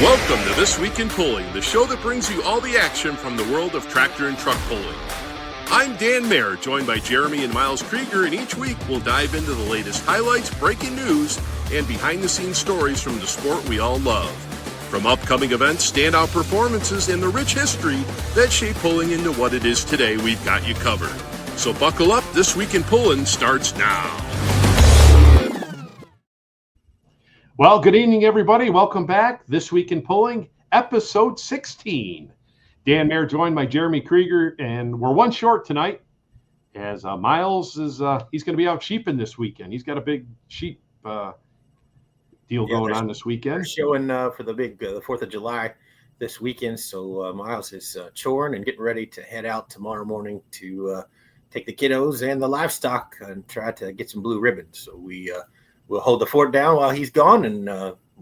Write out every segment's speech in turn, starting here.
Welcome to This Week in Pulling, the show that brings you all the action from the world of tractor and truck pulling. I'm Dan Mayer, joined by Jeremy and Miles Kreiger, and each week we'll dive into the latest highlights, breaking news, and behind-the-scenes stories from the sport we all love. From upcoming events, standout performances, and the rich history that shape pulling into what it is today, we've got you covered. So buckle up, This Week in Pulling starts now. Well, good evening, everybody. Welcome back. This Week in Pulling, episode 16. Dan Mayer joined by Jeremy Kreiger, and we're one short tonight as Miles is he's going to be out sheeping this weekend. He's got a big sheep deal going on this weekend. They're showing for the big the 4th of July this weekend. So Miles is choring and getting ready to head out tomorrow morning to take the kiddos and the livestock and try to get some blue ribbons. So we'll hold the fort down while he's gone, and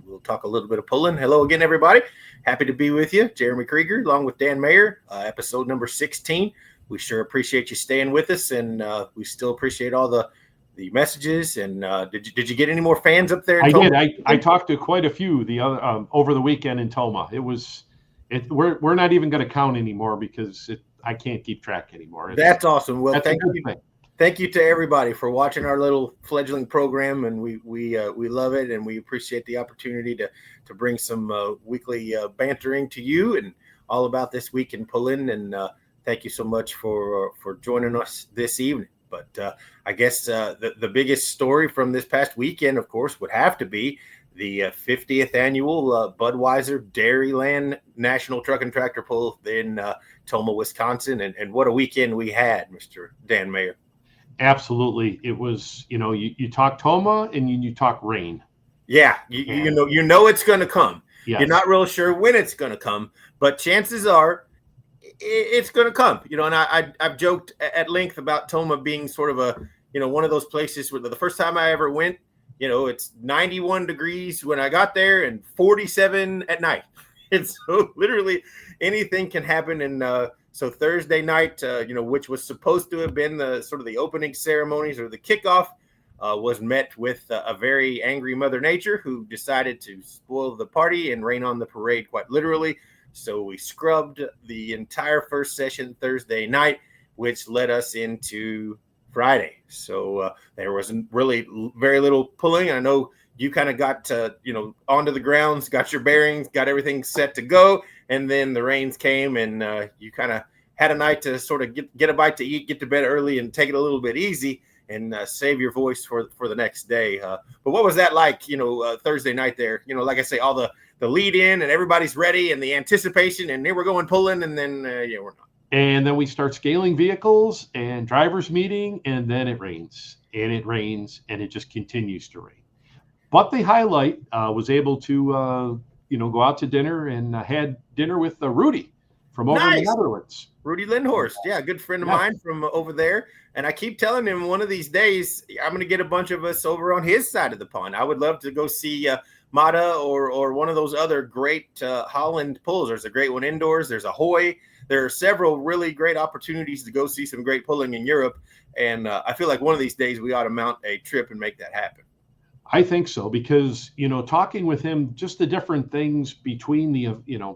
we'll talk a little bit of pulling. Hello again, everybody. Happy to be with you. Jeremy Kreiger, along with Dan Mayer, episode number 16. We sure appreciate you staying with us, and we still appreciate all the messages. And did you get any more fans up there? I did. I talked to quite a few the other over the weekend in Tomah. We're not even going to count anymore because I can't keep track anymore. That's awesome. Well, thank you to everybody for watching our little fledgling program, and we love it, and we appreciate the opportunity to bring some weekly bantering to you and all about this week in pulling. And thank you so much for joining us this evening. But I guess the biggest story from this past weekend, of course, would have to be the 50th annual Budweiser Dairyland National Truck and Tractor Pull in Tomah, Wisconsin, and what a weekend we had, Mr. Dan Mayer. Absolutely. It was, you talk Tomah and you talk rain. Yeah. You know it's going to come. Yes. You're not real sure when it's going to come, but chances are it's going to come. And I've joked at length about Tomah being sort of a, one of those places where the first time I ever went, it's 91 degrees when I got there and 47 at night. And so literally anything can happen. And so Thursday night, which was supposed to have been the sort of the opening ceremonies or the kickoff, was met with a very angry Mother Nature who decided to spoil the party and rain on the parade, quite literally. So we scrubbed the entire first session Thursday night, which led us into Friday. So there wasn't really very little pulling. I know you kind of got onto the grounds, got your bearings, got everything set to go. And then the rains came, and you kind of had a night to sort of get a bite to eat, get to bed early, and take it a little bit easy and save your voice for the next day. But what was that like, Thursday night there? Like I say, all the lead in and everybody's ready and the anticipation, and here we're going pulling, and then we're not. And then we start scaling vehicles and drivers meeting, and then it rains, and it just continues to rain. But the highlight was able to, go out to dinner and had dinner with Rudy from over in the Netherlands. Rudy Lindhorst. Yeah, a good friend of mine from over there. And I keep telling him one of these days, I'm going to get a bunch of us over on his side of the pond. I would love to go see Mata or one of those other great Holland pulls. There's a great one indoors. There's a Hoy. There are several really great opportunities to go see some great pulling in Europe. And I feel like one of these days we ought to mount a trip and make that happen. I think so, because, talking with him, just the different things between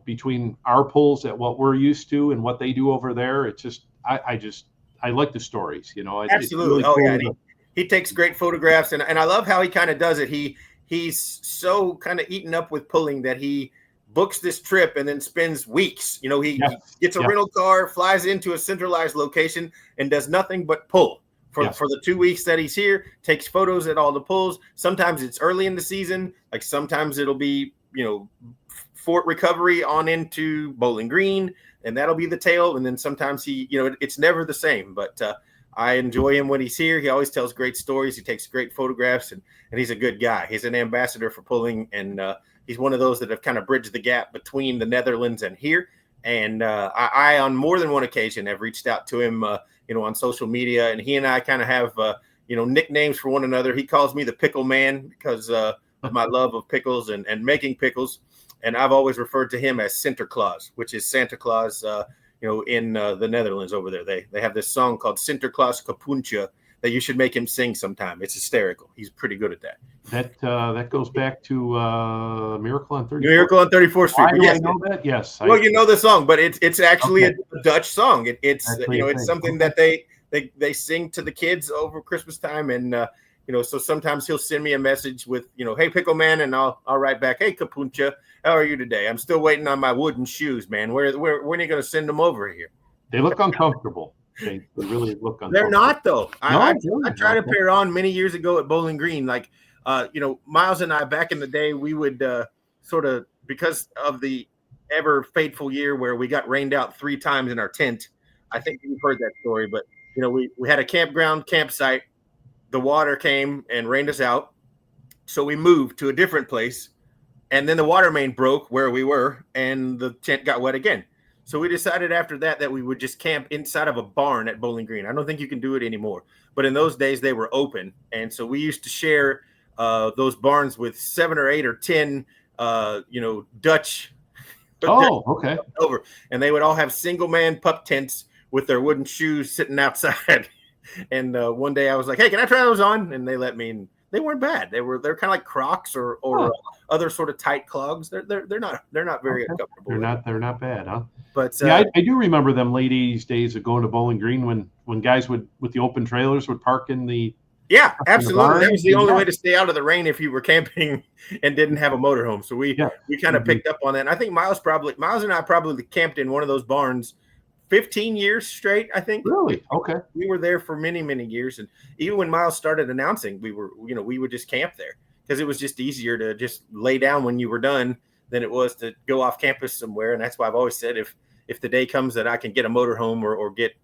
between our pulls at what we're used to and what they do over there. It's just, I like the stories, Absolutely. Really cool. Yeah. He takes great photographs, and I love how he kind of does it. He's so kind of eaten up with pulling that he books this trip and then spends weeks. He gets a rental car, flies into a centralized location, and does nothing but pull. For the 2 weeks that he's here, takes photos at all the pulls. Sometimes it's early in the season. Like sometimes it'll be, Fort Recovery on into Bowling Green, and that'll be the tail. And then sometimes it's never the same. But I enjoy him when he's here. He always tells great stories. He takes great photographs, and he's a good guy. He's an ambassador for pulling, and he's one of those that have kind of bridged the gap between the Netherlands and here. And I on more than one occasion, have reached out to him, on social media, and he and I kind of have, nicknames for one another. He calls me the Pickle Man because of my love of pickles and making pickles. And I've always referred to him as Sinterklaas, which is Santa Claus, in the Netherlands over there. They have this song called Sinterklaas Kapoentje that you should make him sing sometime. It's hysterical. He's pretty good at that. That goes back to Miracle on 34th. Miracle on 34th Street. Why do Yes. I know that? Yes. Well, you know the song, but it's actually Okay. a Dutch song. It's Actually, it's something that they sing to the kids over Christmas time, and so sometimes he'll send me a message with hey Pickle Man, and I'll write back, hey Capuncha, how are you today? I'm still waiting on my wooden shoes, man. When are you going to send them over here? They look uncomfortable. They really look uncomfortable. They're not though. I tried a Okay. pair on many years ago at Bowling Green. Like Miles and I back in the day, we would sort of, because of the ever fateful year where we got rained out 3 times in our tent. I think you've heard that story, but we had a campsite. The water came and rained us out. So we moved to a different place, and then the water main broke where we were, and the tent got wet again. So we decided after that we would just camp inside of a barn at Bowling Green. I don't think you can do it anymore, but in those days they were open. And so we used to share those barns with 7 or 8 or 10, Dutch. Oh, okay. Over, and they would all have single man pup tents with their wooden shoes sitting outside. And one day I was like, hey, can I try those on? And they let me, and they weren't bad. They're kind of like Crocs or other sort of tight clogs. They're not very uncomfortable. They're not bad, huh? But I do remember them late 80s days of going to Bowling Green when guys with the open trailers would park in the yeah, absolutely. That was the only Yeah. way to stay out of the rain if you were camping and didn't have a motorhome. So we kind of picked up on that. And I think Miles and I probably camped in one of those barns 15 years straight, I think. Really? Okay. We were there for many, many years. And even when Miles started announcing, we would just camp there because it was just easier to just lay down when you were done than it was to go off campus somewhere. And that's why I've always said if the day comes that I can get a motorhome or get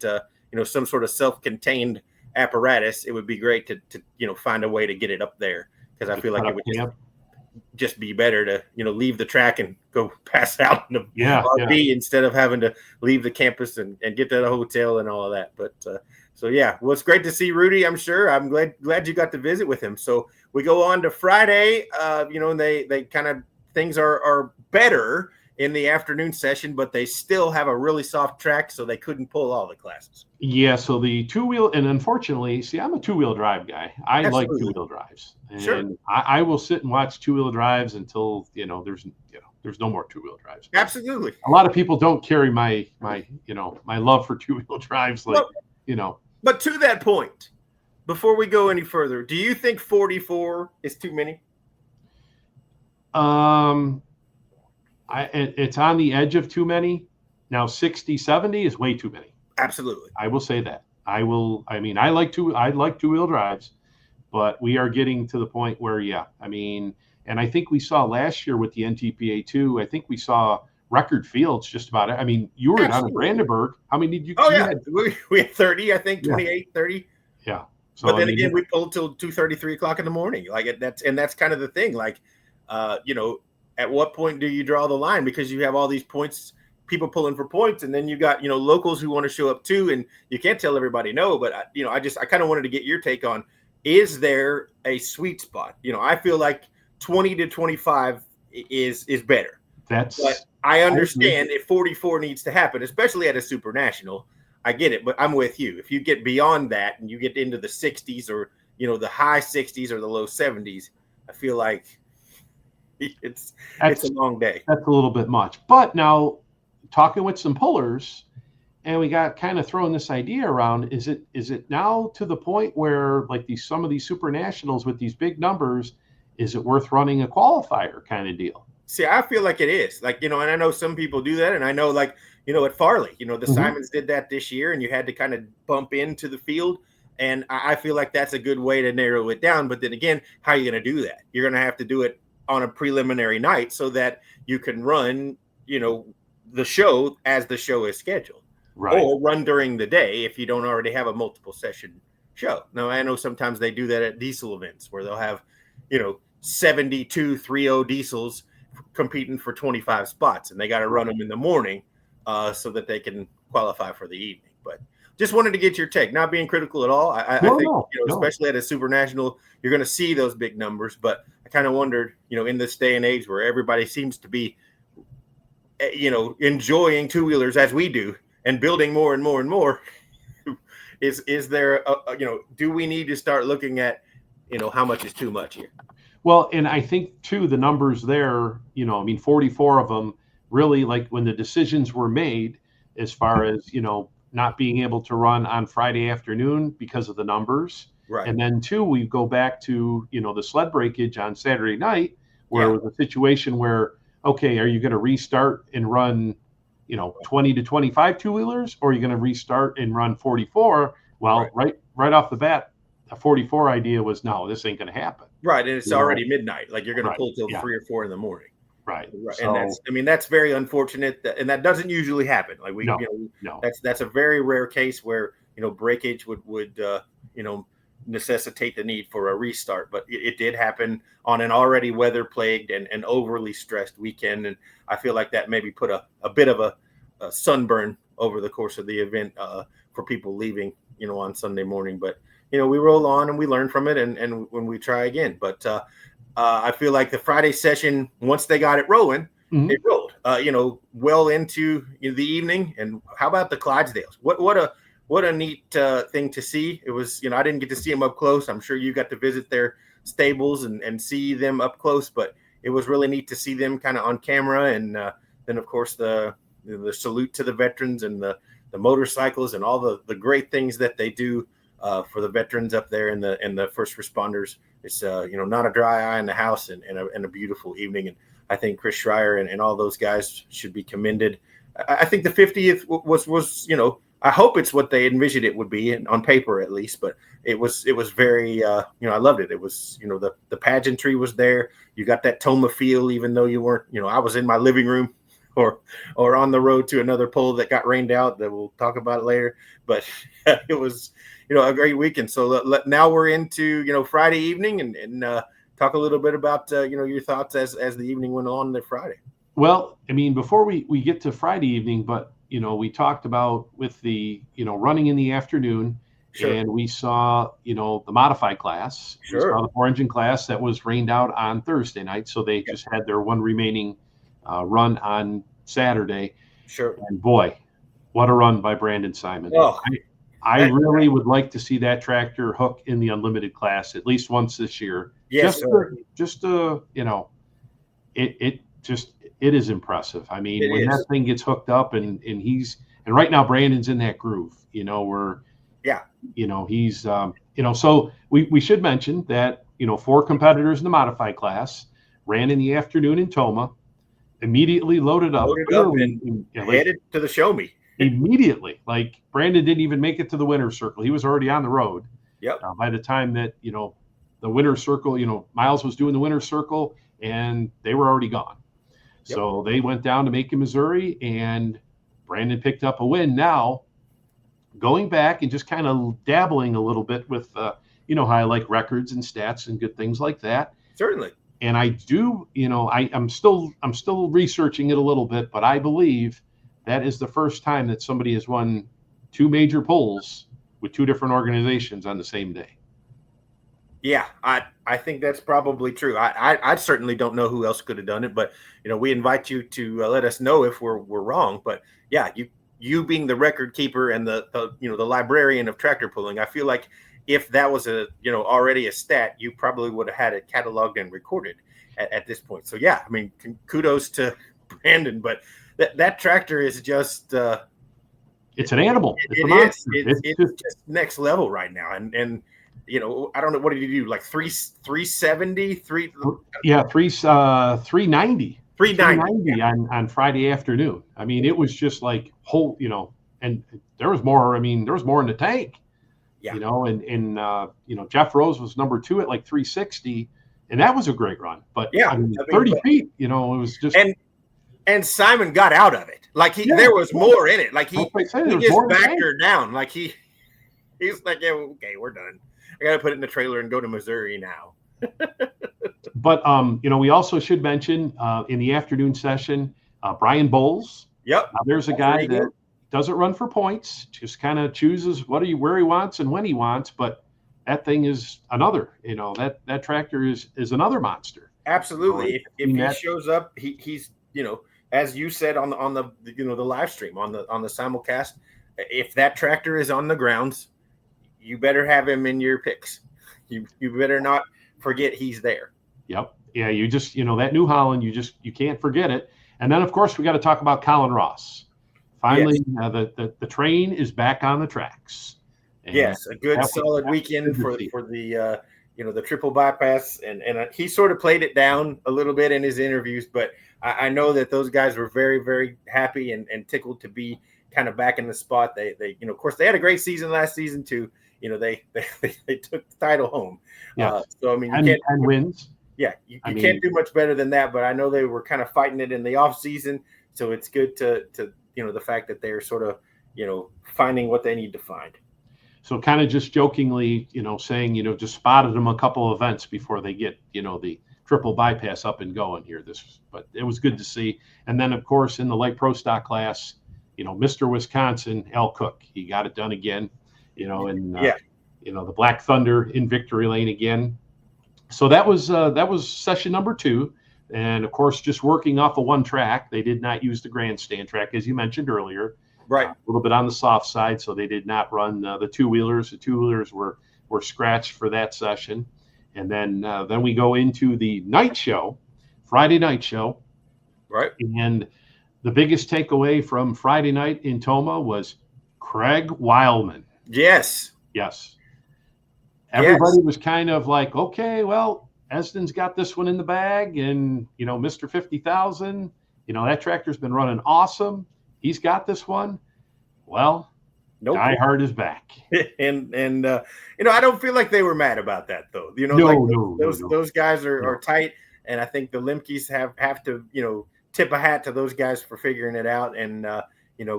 some sort of self-contained apparatus, it would be great to find a way to get it up there, because I feel like it would just be better to leave the track and go pass out in the RV instead of having to leave the campus and get to the hotel and all of that. But well, it's great to see Rudy. I'm sure. I'm glad you got to visit with him. So we go on to Friday. And they kind of, things are better in the afternoon session, but they still have a really soft track, so they couldn't pull all the classes. Yeah, so the 2-wheel, and unfortunately, see, I'm a 2-wheel drive guy. I like Absolutely. 2-wheel drives, and Sure. I will sit and watch 2-wheel drives until there's no more 2-wheel drives. Absolutely. A lot of people don't carry my love for 2-wheel drives, like But to that point, before we go any further, do you think 44 is too many? It's on the edge of too many. Now 60, 70 is way too many. Absolutely. I will say that. I like 2-wheel drives, but we are getting to the point where, and I think we saw last year with the NTPA too, I think we saw record fields just about it. I mean, you were down in Brandenburg. How many did you? Oh, yeah. We had 30, I think, 28, 30. Yeah. So, but then again, we pulled till 2:30, 3 o'clock in the morning. Like that's kind of the thing. Like, at what point do you draw the line? Because you have all these points, people pulling for points, and then you got locals who want to show up too, and you can't tell everybody no. But I kind of wanted to get your take on: is there a sweet spot? I feel like 20 to 25 is better. But I understand if 44 needs to happen, especially at a super national. I get it, but I'm with you. If you get beyond that and you get into the 60s or the high 60s or the low 70s, I feel like it's a long day. That's a little bit much. But now, talking with some pullers, and we got kind of throwing this idea around, is it now to the point where, like, some of these super nationals with these big numbers, is it worth running a qualifier kind of deal? See, I feel like it is. Like, and I know some people do that, and I know, like, at Farley, the Simons did that this year, and you had to kind of bump into the field. And I feel like that's a good way to narrow it down. But then again, how are you going to do that? You're going to have to do it on a preliminary night so that you can run, the show as the show is scheduled. Right. Or run during the day if you don't already have a multiple session show. Now, I know sometimes they do that at diesel events where they'll have, 72 3.0 diesels competing for 25 spots, and they got to run them in the morning so that they can qualify for the evening. But just wanted to get your take, not being critical at all. I think, especially at a super national, you're going to see those big numbers. But I kind of wondered, in this day and age where everybody seems to be, enjoying 2-wheelers as we do and building more and more and more, is there do we need to start looking at how much is too much here? Well, and I think too the numbers there, 44 of them really, like when the decisions were made as far as not being able to run on Friday afternoon because of the numbers. Right. And then two, we go back to the sled breakage on Saturday night, where it was a situation where, okay, are you going to restart and run 20 to 25 two-wheelers, or are you going to restart and run 44? Well, right off the bat, the 44 idea was, no, this ain't going to happen. Right, and it's already midnight. Like you're going to pull till 3 or 4 in the morning. Right. So, and that's very unfortunate, and that doesn't usually happen. Like that's a very rare case where breakage would necessitate the need for a restart. But it did happen on an already weather plagued and overly stressed weekend, and I feel like that maybe put a bit of a sunburn over the course of the event for people leaving on Sunday morning. But we roll on and we learn from it, and when we try again. But I feel like the Friday session, once they got it rolling, it rolled, well into the evening. And how about the Clydesdales? What a neat thing to see. It was, I didn't get to see them up close. I'm sure you got to visit their stables and see them up close, but it was really neat to see them kind of on camera. And then, of course, the salute to the veterans and the motorcycles and all the great things that they do for the veterans up there and the first responders. It's not a dry eye in the house and a beautiful evening. And I think Chris Schreier and all those guys should be commended. I think the 50th was I hope it's what they envisioned it would be, on paper at least. But it was very I loved it. It was the pageantry was there. You got that Tomah feel, even though you weren't. I was in my living room or on the road to another pole that got rained out. That we'll talk about later. But it was a great weekend. So now we're into Friday evening and talk a little bit about your thoughts as the evening went on there Friday. Well, I mean, before we get to Friday evening, but we talked about with the running in the afternoon, and we saw the modified class, we saw the 4-engine class that was rained out on Thursday night, so they just had their one remaining run on Saturday. And boy, what a run by Brandon Simon! Oh. I really would like to see that tractor hook in the unlimited class at least once this year. Yes, it is impressive. I mean, that thing gets hooked up and right now Brandon's in that groove, he's, so we should mention that, 4 competitors in the modified class ran in the afternoon in Tomah, immediately loaded up and headed to the show me. Immediately, like Brandon didn't even make it to the winner's circle. He was already on the road. By the time that the winner's circle, Miles was doing the winner's circle, and they were already gone. So they went down to Macon, Missouri, and Brandon picked up a win. Now, going back and just kind of dabbling a little bit with, how I like records and stats and good things like that. Certainly. And I do, I'm still researching it a little bit, but I believe that is the first time that somebody has won 2 major polls with 2 different organizations on the same day. Yeah, I think that's probably true. I certainly don't know who else could have done it, but we invite you to let us know if we're wrong. But yeah, you being the record keeper and the librarian of tractor pulling, I feel like if that was already a stat, you probably would have had it cataloged and recorded at this point. So yeah, I mean, kudos to Brandon, but that tractor is just it's an animal. It's just next level right now, and I don't know, what did you do? Like 370, 390 on Friday afternoon. I mean, it was just like whole, and there was more. I mean, there was more in the tank. And Jeff Rose was number 2 at like 360, and that was a great run. But 30 feet, it was just. And Simon got out of it. Like there was more in it. Like he just backed her down. Like he's like, yeah, okay, we're done. I got to put it in the trailer and go to Missouri now. But, we also should mention in the afternoon session, Brian Bowles. Yep. There's a guy that doesn't run for points, just kind of chooses where he wants and when he wants. But that thing is another, that tractor is another monster. Absolutely. If he shows up, he's, as you said on the the live stream, on the simulcast, if that tractor is on the grounds, you better have him in your picks. You better not forget he's there. Yep. Yeah, you just, that New Holland, you can't forget it. And then, of course, we got to talk about Colin Ross. Finally, Yes. The train is back on the tracks. And yes, a good solid weekend for the the triple bypass, and he sort of played it down a little bit in his interviews, but I know that those guys were very, very happy and tickled to be kind of back in the spot. They of course they had a great season last season too. They took the title home. Yeah. So I mean, you can't wins. Yeah, you can't do much better than that. But I know they were kind of fighting it in the off season, so it's good to the fact that they're sort of finding what they need to find. So kind of just jokingly, saying, just spotted them a couple of events before they get, the triple bypass up and going here. But it was good to see. And then, of course, in the light pro stock class, Mr. Wisconsin, Al Cook, he got it done again, the Black Thunder in victory lane again. So that was session number 2. And of course, just working off of one track. They did not use the grandstand track, as you mentioned earlier. Right. A little bit on the soft side, so they did not run the two-wheelers. The two-wheelers were scratched for that session. And then we go into the night show, Friday night show. Right. And the biggest takeaway from Friday night in Tomah was Craig Wildman. Yes. Everybody was kind of like, okay, well, Esden's got this one in the bag, and, Mr. 50,000, that tractor's been running awesome. He's got this one. Well, nope. Die Hard is back. and I don't feel like they were mad about that, though. Those guys are tight, and I think the Lemkes have to, tip a hat to those guys for figuring it out and,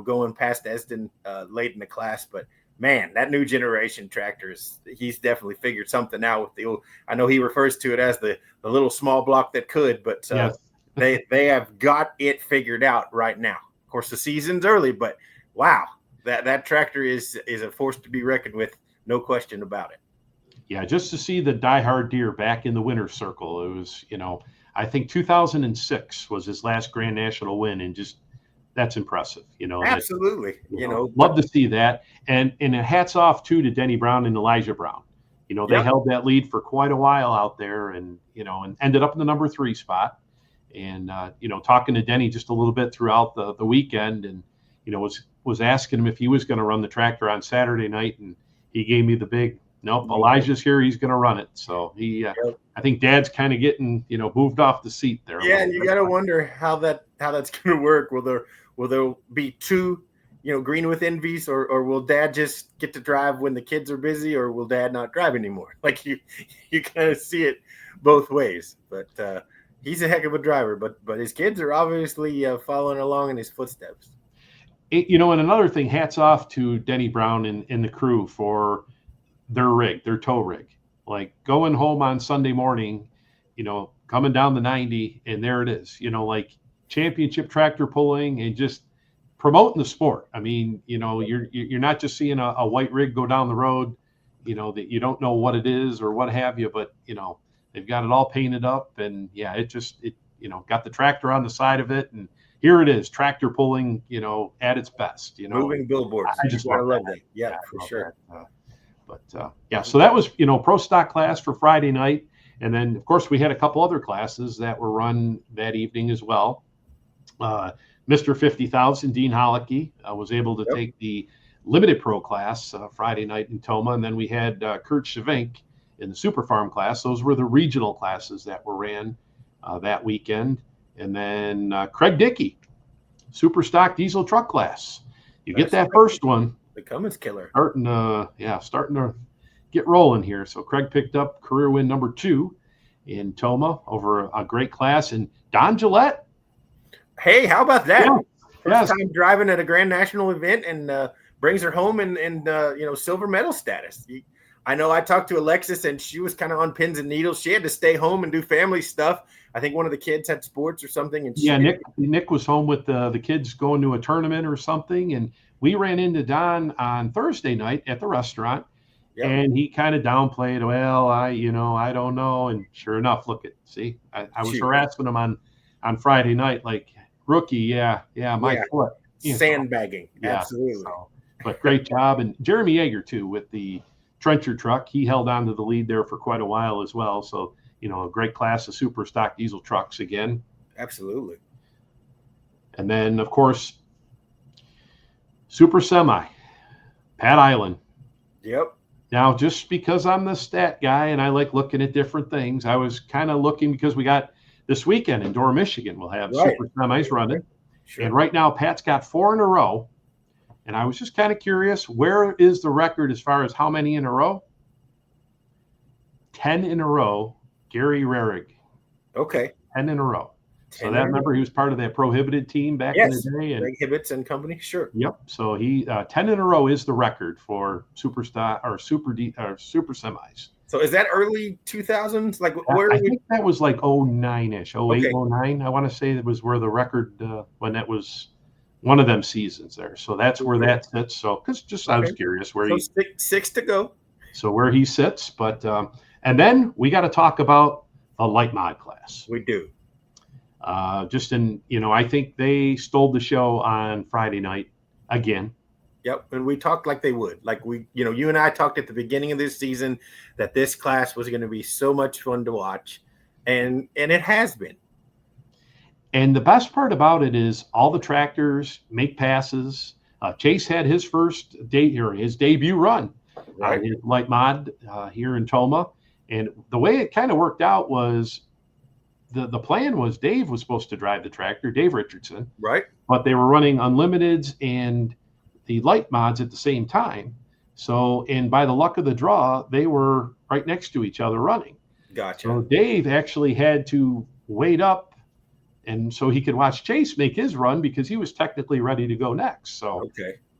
going past Esden late in the class. But, man, that new generation tractor he's definitely figured something out with I know he refers to it as the little small block that could, but yes. they have got it figured out right now. Of course, the season's early, but wow, that tractor is a force to be reckoned with, no question about it. Yeah, just to see the Die Hard deer back in the winner's circle. It was, I think 2006 was his last Grand National win, and just that's impressive. Absolutely. Love to see that, and hats off too to Denny Brown and Elijah Brown. They held that lead for quite a while out there, and and ended up in the number 3 spot. And, talking to Denny just a little bit throughout the weekend, and, was asking him if he was going to run the tractor on Saturday night. And he gave me the big, nope, Elijah's here. He's going to run it. So I think Dad's kind of getting, moved off the seat there. Yeah. And you got to wonder how that's going to work. Will there be 2, green with envies, or will Dad just get to drive when the kids are busy, or will Dad not drive anymore? Like you kind of see it both ways, but, he's a heck of a driver, but his kids are obviously following along in his footsteps. And another thing, hats off to Denny Brown and the crew for their tow rig. Like going home on Sunday morning, coming down the 90, and there it is. Like championship tractor pulling and just promoting the sport. I mean, you're not just seeing a white rig go down the road, that you don't know what it is or what have you, but they've got it all painted up, and it got the tractor on the side of it, and here it is, tractor pulling, at its best. Moving billboards. I just love that. Yeah, for sure. So that was pro stock class for Friday night, and then of course we had a couple other classes that were run that evening as well. Mr. 50,000, Dean Hollicky was able to take the limited pro class Friday night in Tomah, and then we had Kurt Schvink in the Super Farm class. Those were the regional classes that were ran that weekend. And then Craig Dickey, Super Stock Diesel Truck class. Get that first one. The Cummins killer. Starting to get rolling here. So Craig picked up career win number 2 in Tomah over a great class. And Don Gillette. Hey, how about that? Yeah. First time driving at a Grand National event, and brings her home in silver medal status. I know I talked to Alexis, and she was kind of on pins and needles. She had to stay home and do family stuff. I think one of the kids had sports or something. And Nick was home with the kids going to a tournament or something. And we ran into Don on Thursday night at the restaurant, and he kind of downplayed, well, I don't know. And sure enough, I was harassing him on Friday night, like, rookie, my foot. Sandbagging, Yeah, absolutely. But great job. And Jeremy Yeager, too, with the trencher truck. He held on to the lead there for quite a while as well. So, a great class of super stock diesel trucks again. Absolutely. And then, of course, super semi, Pat Island. Yep. Now, just because I'm the stat guy and I like looking at different things, I was kind of looking because we got this weekend in Dorr, Michigan, we'll have super semis running. Sure. And right now, Pat's got 4 in a row. And I was just kind of curious, where is the record as far as how many in a row? 10 in a row, Gary Rarig. Okay. 10 in a row. So that, remember, he was part of that prohibited team back in the day. Greg Hibbets and company, sure. Yep. So he 10 in a row is the record for super semis. So is that early 2000s? Like where? I think that was like 09-ish, 08, 09. I want to say that was where the record when that was one of them seasons there. So that's where that sits. So because I was curious where he. Six to go. So where he sits, but and then we got to talk about the light mod class. We do. I think they stole the show on Friday night again. Yep, and we talked like they would. Like you and I talked at the beginning of this season that this class was going to be so much fun to watch, and it has been. And the best part about it is all the tractors make passes. Chase had his first his debut run, his light mod here in Tomah, and the way it kind of worked out was. The plan was Dave was supposed to drive the tractor, Dave Richardson. Right. But they were running unlimiteds and the light mods at the same time. So, and by the luck of the draw, they were right next to each other running. Gotcha. So Dave actually had to wait up and so he could watch Chase make his run because he was technically ready to go next. So,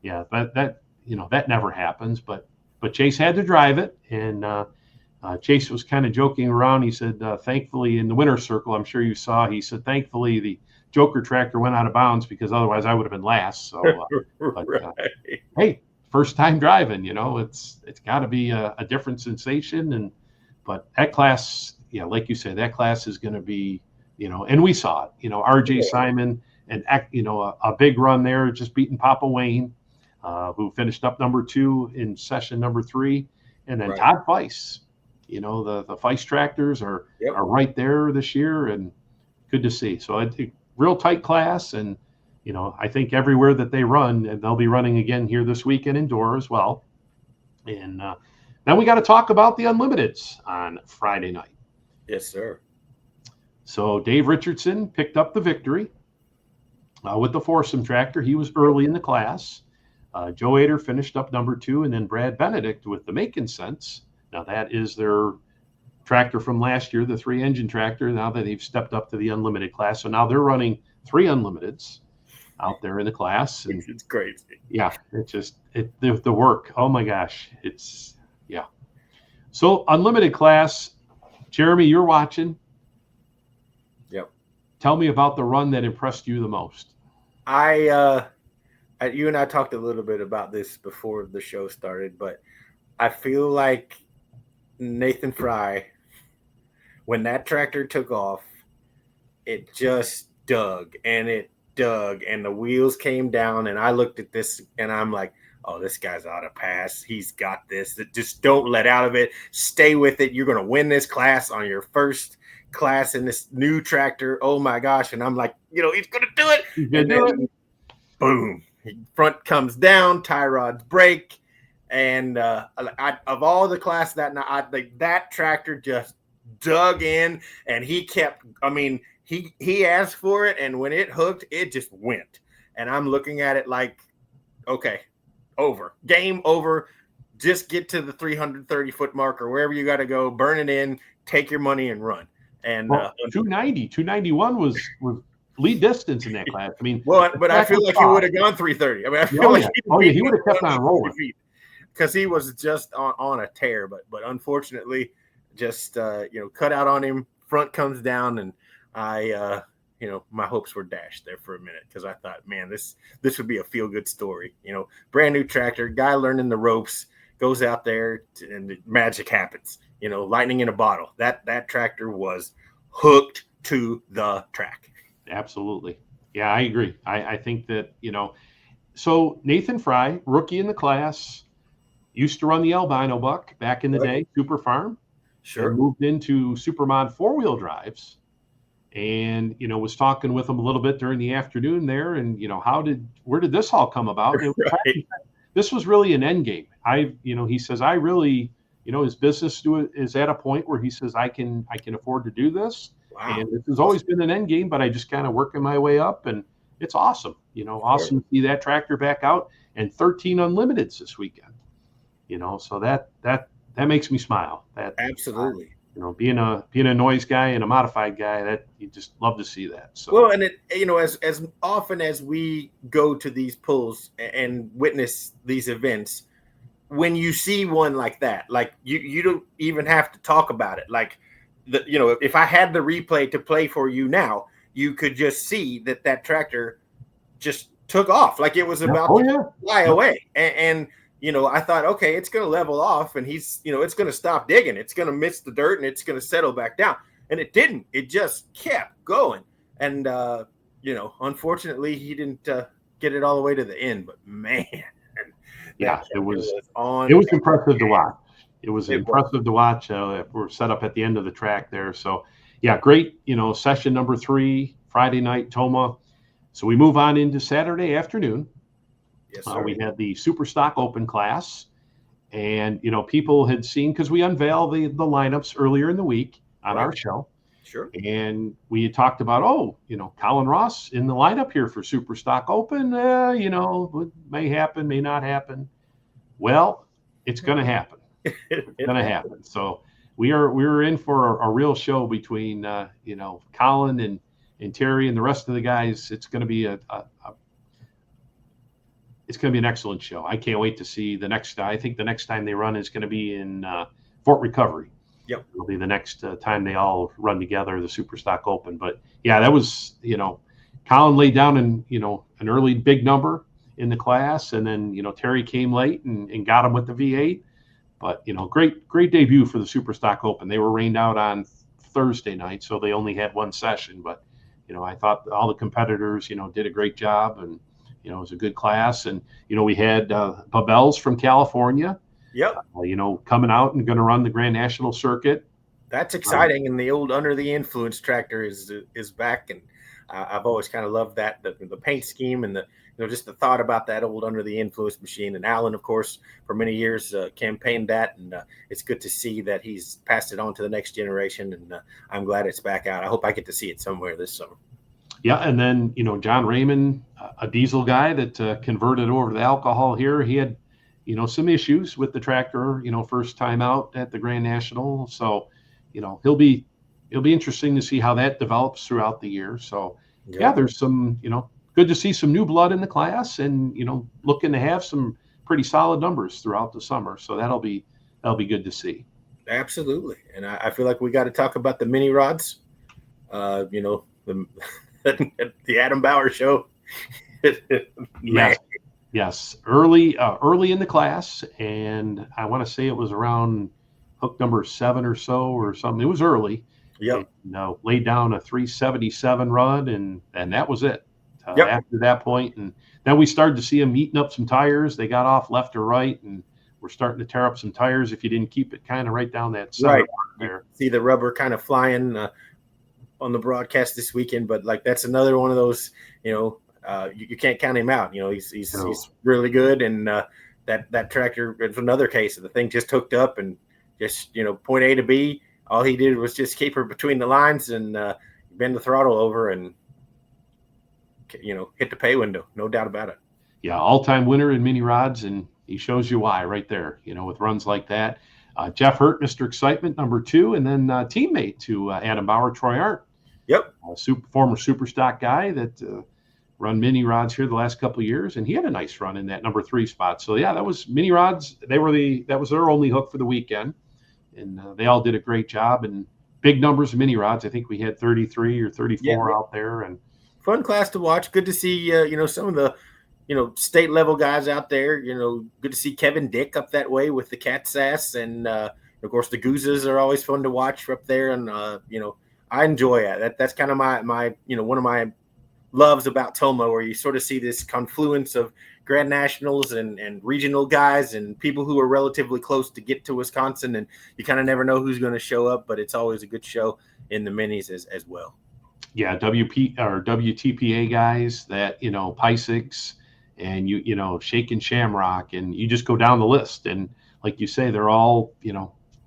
yeah, but that never happens. But Chase had to drive it, and Chase was kind of joking around. He said, thankfully, in the winner's circle, I'm sure you saw, he said, thankfully, the Joker tractor went out of bounds because otherwise I would have been last. So, hey, first time driving, it's got to be a different sensation. But that class, like you said, that class is going to be, and we saw it, RJ Simon and, a big run there, just beating Papa Wayne, who finished up number 2 in session number 3. And then Todd Weiss. The Feist tractors are right there this year, and good to see. So I think real tight class, and I think everywhere that they run, and they'll be running again here this weekend in Dorr as well. And then we got to talk about the Unlimiteds on Friday night. Yes, sir. So Dave Richardson picked up the victory with the foursome tractor. He was early in the class. Joe Ader finished up number 2, and then Brad Benedict with the Making Sense. Now, that is their tractor from last year, the 3-engine tractor, now that they've stepped up to the unlimited class. So now they're running 3 unlimiteds out there in the class. And it's crazy. Yeah, it's just the work. Oh, my gosh. So unlimited class, Jeremy, you're watching. Yep. Tell me about the run that impressed you the most. You and I talked a little bit about this before the show started, but I feel like Nathan Fry, when that tractor took off, it just dug and the wheels came down, and I looked at this and I'm like, oh, this guy's ought to pass. He's got this. Just don't let out of it. Stay with it. You're going to win this class on your first class in this new tractor. Oh my gosh. And I'm like, he's going to do it. He's going to do it. Boom. Front comes down, tie rods break. And of all the class that night, that tractor just dug in, and he kept. I mean, he asked for it, and when it hooked, it just went. And I'm looking at it like, okay, game over. Just get to the 330-foot mark or wherever you got to go, burn it in, take your money, and run. And 291 was lead distance in that class. I mean, but I feel like he would have gone 330. I mean, I feel like he would have kept on rolling. Because he was just on a tear, but unfortunately, just cut out on him. Front comes down, and I my hopes were dashed there for a minute because I thought, man, this would be a feel good story. Brand new tractor, guy learning the ropes, goes out there and magic happens. Lightning in a bottle. That tractor was hooked to the track. Absolutely, yeah, I agree. I think that so Nathan Fry, rookie in the class. used to run the albino buck back in the Right. day, Super Farm, Sure. and moved into Supermod 4-wheel drives. And, was talking with him a little bit during the afternoon there. And, where did this all come about? And Right. this was really an end game. He says, I really, his business is at a point where he says, I can afford to do this. Wow. And this has always been an end game, but I just kind of working my way up, and it's awesome. Awesome to see that tractor back out, and 13 Unlimiteds this weekend. So that makes me smile. That Absolutely. Being a noise guy and a modified guy, that you just love to see that. So well, and it, as often as we go to these pulls and witness these events, when you see one like that, like you don't even have to talk about it. Like if I had the replay to play for you now, you could just see that tractor just took off like it was about to fly away. And I thought, okay, it's going to level off, and he's, it's going to stop digging. It's going to miss the dirt, and it's going to settle back down. And it didn't. It just kept going. And, unfortunately, he didn't get it all the way to the end. But, man. Yeah, it was impressive to watch. It was impressive to watch. We're set up at the end of the track there. So, yeah, great, session number 3, Friday night, Tomah. So we move on into Saturday afternoon. Yes, sir. We had the Super Stock Open class, and people had seen, because we unveiled the lineups earlier in the week on our show. Sure. And we had talked about, Colin Ross in the lineup here for Super Stock Open. May happen, may not happen. Well, it's going to happen. It's going to happen. So we're in for a real show between Colin and Terry and the rest of the guys. It's going to be it's going to be an excellent show. I can't wait to see the next. I think the next time they run is going to be in Fort Recovery. Yep, it'll be the next time they all run together, the Super Stock Open. But yeah, that was Colin laid down an early big number in the class, and then Terry came late and got him with the V8. But great debut for the Super Stock Open. They were rained out on Thursday night, so they only had one session. But I thought all the competitors did a great job, and it was a good class. And we had Babels from California. Yep. Coming out and going to run the Grand National circuit. That's exciting. And the old Under the Influence tractor is back, and I've always kind of loved that the paint scheme and the just the thought about that old Under the Influence machine. And Alan, of course, for many years campaigned that, and it's good to see that he's passed it on to the next generation. And I'm glad it's back out. I hope I get to see it somewhere this summer. Yeah, and then John Raymond, a diesel guy that converted over to alcohol here. He had some issues with the tractor, first time out at the Grand National. So, it'll be interesting to see how that develops throughout the year. So, yeah, there's some, good to see some new blood in the class, and, looking to have some pretty solid numbers throughout the summer. So that'll be good to see. Absolutely. And I feel like we got to talk about the mini rods, the Adam Bauer show. Yes, early in the class, and I want to say it was around hook number 7 or so or something. It was early. Yep. Laid down a 377 run, and that was it. After that point, and then we started to see them eating up some tires. They got off left or right, and we're starting to tear up some tires if you didn't keep it kind of right down that center there. See the rubber kind of flying on the broadcast this weekend, but like that's another one of those, you can't count him out. He's really good, and that tractor is another case of the thing just hooked up and just point A to B. All he did was just keep her between the lines and bend the throttle over and hit the pay window, no doubt about it. Yeah, all-time winner in mini rods, and he shows you why right there. With runs like that. Jeff Hurt, Mr. Excitement, number 2, and then teammate to Adam Bauer, Troy Art. Yep, former super stock guy that run mini rods here the last couple of years, and he had a nice run in that number 3 spot. So yeah, that was mini rods. That was their only hook for the weekend, and they all did a great job. And big numbers of mini rods. I think we had 33 or 34 out there, and fun class to watch. Good to see some of the state level guys out there. Good to see Kevin Dick up that way with the cat sass, and of course the goozes are always fun to watch up there. And I enjoy it. That's kind of my one of my loves about Tomah, where you sort of see this confluence of Grand Nationals and regional guys and people who are relatively close to get to Wisconsin, and you kind of never know who's going to show up, but it's always a good show in the minis as well. Yeah, WTPA guys that, Pysigs and Shakin' Shamrock, and you just go down the list, and like you say, they're all,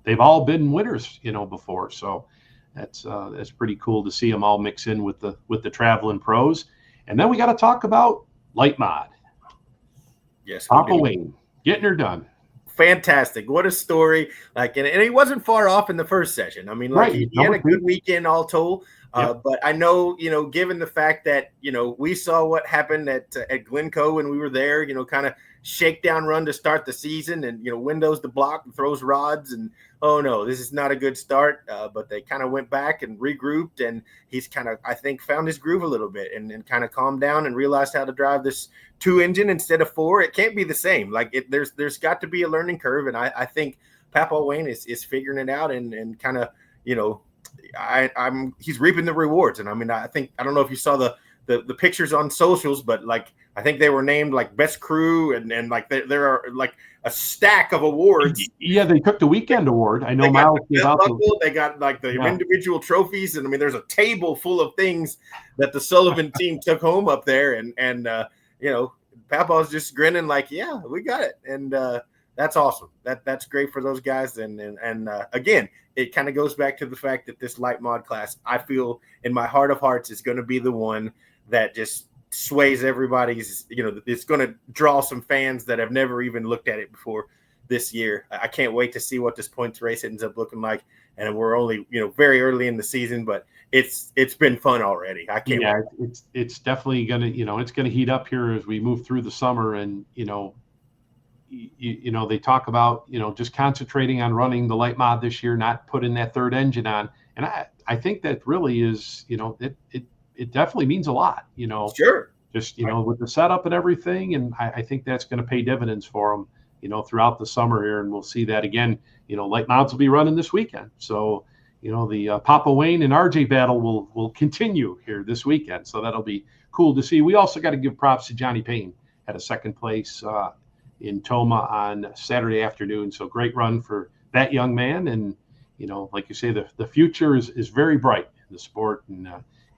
they've all been winners, before. So that's pretty cool to see them all mix in with the traveling pros. And then we got to talk about light mod. Yes, Papa Wayne getting her done. Fantastic. What a story. And he wasn't far off in the first session. I mean, right. he had a good weekend all told. Yep. But I know, given the fact that, we saw what happened at Glencoe when we were there, kind of shakedown run to start the season and, windows to block and throws rods and, oh no, this is not a good start. But they kind of went back and regrouped, and he's kind of, I think, found his groove a little bit and kind of calmed down and realized how to drive this 2-engine instead of 4. It can't be the same. There's got to be a learning curve. And I think Papa Wayne is figuring it out and kind of, he's reaping the rewards. And I mean, I don't know if you saw the pictures on socials, but I think they were named best crew and there are a stack of awards. Yeah, they took the weekend award. I know Miles gave out they got the individual trophies, and I mean there's a table full of things that the Sullivan team took home up there, and Papa's just grinning yeah, we got it, and that's awesome. That's great for those guys, and again, it kind of goes back to the fact that this light mod class, I feel in my heart of hearts, is going to be the one that just sways everybody's, it's going to draw some fans that have never even looked at it before this year. I can't wait to see what this points race ends up looking like. And we're only, very early in the season, but it's been fun already. I can't wait. It's definitely going to, it's going to heat up here as we move through the summer. And, they talk about, just concentrating on running the light mod this year, not putting that third engine on. And I think that really is, it definitely means a lot, Sure. Just, with the setup and everything. And I think that's going to pay dividends for them, throughout the summer here. And we'll see that again, light mods will be running this weekend. So, the Papa Wayne and RJ battle will continue here this weekend. So that'll be cool to see. We also got to give props to Johnny Payne at a second place in Tomah on Saturday afternoon. So great run for that young man. And, like you say, the future is very bright in the sport, and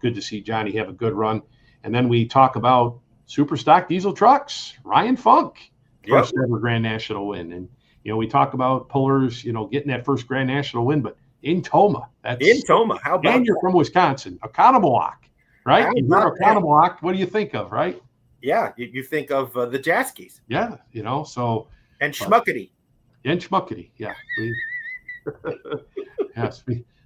good to see Johnny have a good run. And then we talk about super stock diesel trucks, Ryan Funk, first ever Grand National win. And, we talk about pullers, getting that first Grand National win, but in Tomah. How about and you're from Wisconsin, Oconomowoc, right? You're Oconomowoc, what do you think of, right? Yeah, you think of the Jaskies. Yeah, so. And Schmuckety. Yeah. Yes,